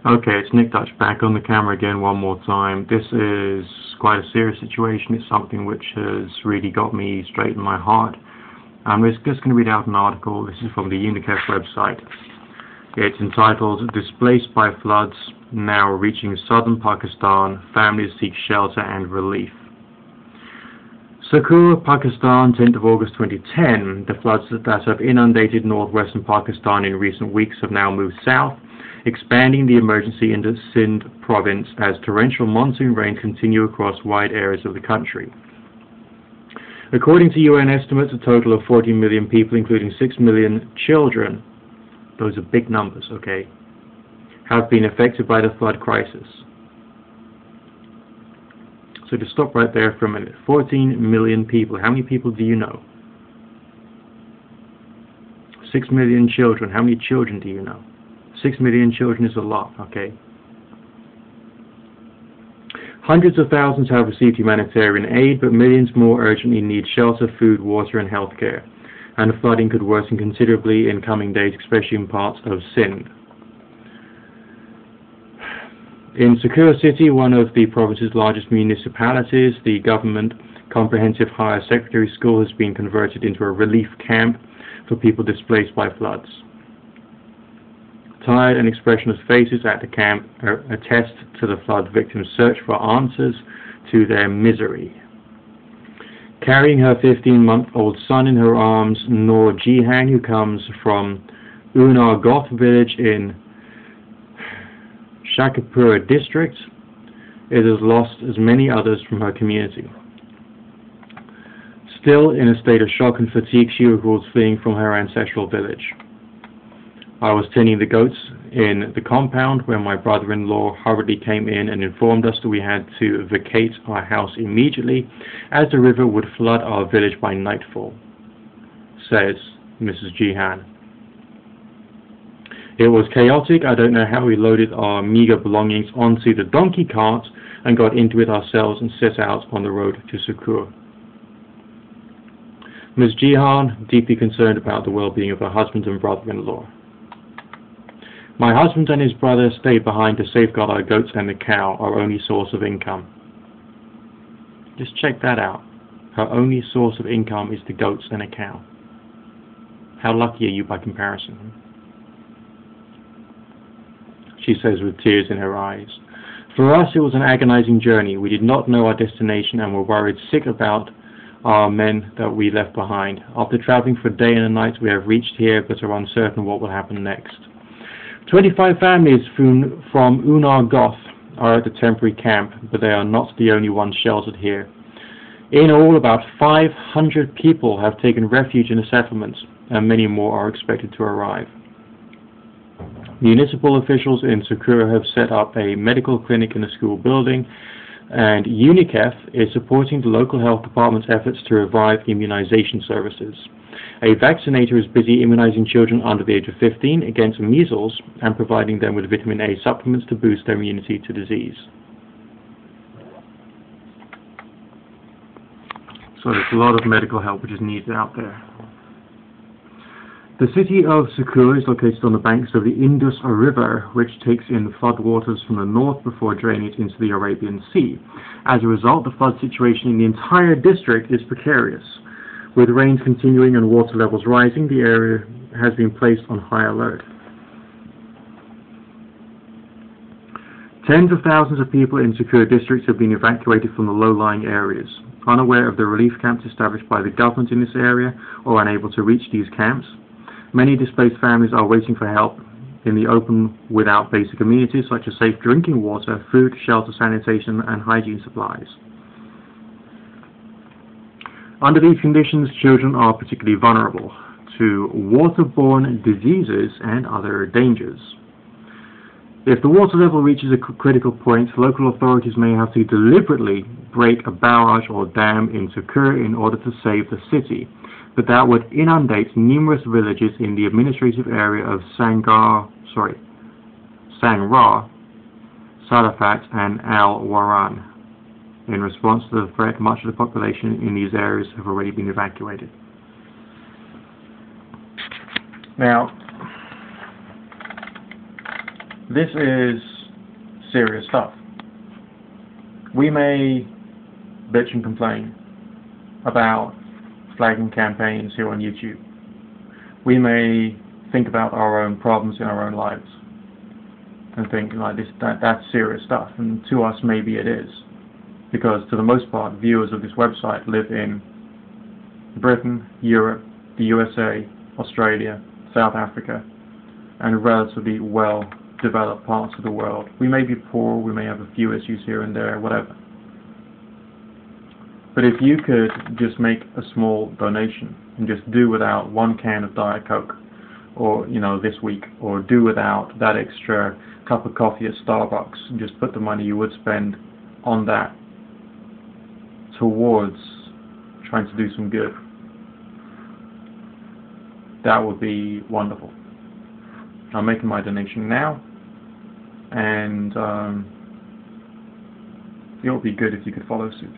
Okay, it's Nick Dutch back on the camera again one more time. This is quite a serious situation. It's something which has really got me straight in my heart. I'm just going to read out an article. This is from the UNICEF website. It's entitled, "Displaced by Floods Now Reaching Southern Pakistan, Families Seek Shelter and Relief." Sukkur, Pakistan, 10th of August 2010. The floods that have inundated northwestern Pakistan in recent weeks have now moved south, expanding the emergency into Sindh province as torrential monsoon rains continue across wide areas of the country. According to UN estimates, a total of 14 million people, including 6 million children, those are big numbers, okay, have been affected by the flood crisis. So to stop right there for a minute, 14 million people, how many people do you know? 6 million children, how many children do you know? 6 million children is a lot, okay? Hundreds of thousands have received humanitarian aid, but millions more urgently need shelter, food, water, and healthcare. And the flooding could worsen considerably in coming days, especially in parts of Sindh. In Sukkur city, one of the province's largest municipalities, the government comprehensive higher secondary school has been converted into a relief camp for people displaced by floods. Tired and expressionless faces at the camp attest to the flood victims' search for answers to their misery. Carrying her 15-month-old son in her arms, Noor Jihan, who comes from Unar Goth village in Shakipura district, it has lost as many others from her community. Still in a state of shock and fatigue, she recalls fleeing from her ancestral village. I was tending the goats in the compound when my brother-in-law hurriedly came in and informed us that we had to vacate our house immediately as the river would flood our village by nightfall, says Mrs. Jihan. It was chaotic. I don't know how we loaded our meager belongings onto the donkey cart and got into it ourselves and set out on the road to Sukkur. Ms. Jihan, deeply concerned about the well-being of her husband and brother-in-law. My husband and his brother stayed behind to safeguard our goats and the cow, our only source of income. Just check that out. Her only source of income is the goats and a cow. How lucky are you by comparison? She says with tears in her eyes. For us, it was an agonizing journey. We did not know our destination and were worried sick about our men that we left behind. After traveling for a day and a night, we have reached here, but are uncertain what will happen next. 25 families from Unar Goth are at the temporary camp, but they are not the only ones sheltered here. In all, about 500 people have taken refuge in the settlements, and many more are expected to arrive. Municipal officials in Sukkur have set up a medical clinic in the school building, and UNICEF is supporting the local health department's efforts to revive immunization services. A vaccinator is busy immunizing children under the age of 15 against measles and providing them with vitamin A supplements to boost their immunity to disease. So there's a lot of medical help which is needed out there. The city of Sukkur is located on the banks of the Indus River, which takes in floodwaters from the north before draining it into the Arabian Sea. As a result, the flood situation in the entire district is precarious. With rains continuing and water levels rising, the area has been placed on high alert. Tens of thousands of people in Sukkur districts have been evacuated from the low-lying areas. Unaware of the relief camps established by the government in this area or unable to reach these camps, many displaced families are waiting for help in the open without basic amenities such as safe drinking water, food, shelter, sanitation, and hygiene supplies. Under these conditions, children are particularly vulnerable to waterborne diseases and other dangers. If the water level reaches a critical point, local authorities may have to deliberately break a barrage or dam in Sukkur in order to save the city, but that would inundate numerous villages in the administrative area of Sangra, Sadafat, and Al-Waran. In response to the threat, much of the population in these areas have already been evacuated. Now, this is serious stuff. We may bitch and complain about flagging campaigns here on YouTube. We may think about our own problems in our own lives and think like that's serious stuff, and to us maybe it is, because to the most part viewers of this website live in Britain, Europe, the USA, Australia, South Africa, and relatively well developed parts of the world. We may be poor, we may have a few issues here and there, whatever. But if you could just make a small donation and just do without one can of Diet Coke, or this week, or do without that extra cup of coffee at Starbucks, and just put the money you would spend on that towards trying to do some good, that would be wonderful. I'm making my donation now, and it would be good if you could follow suit.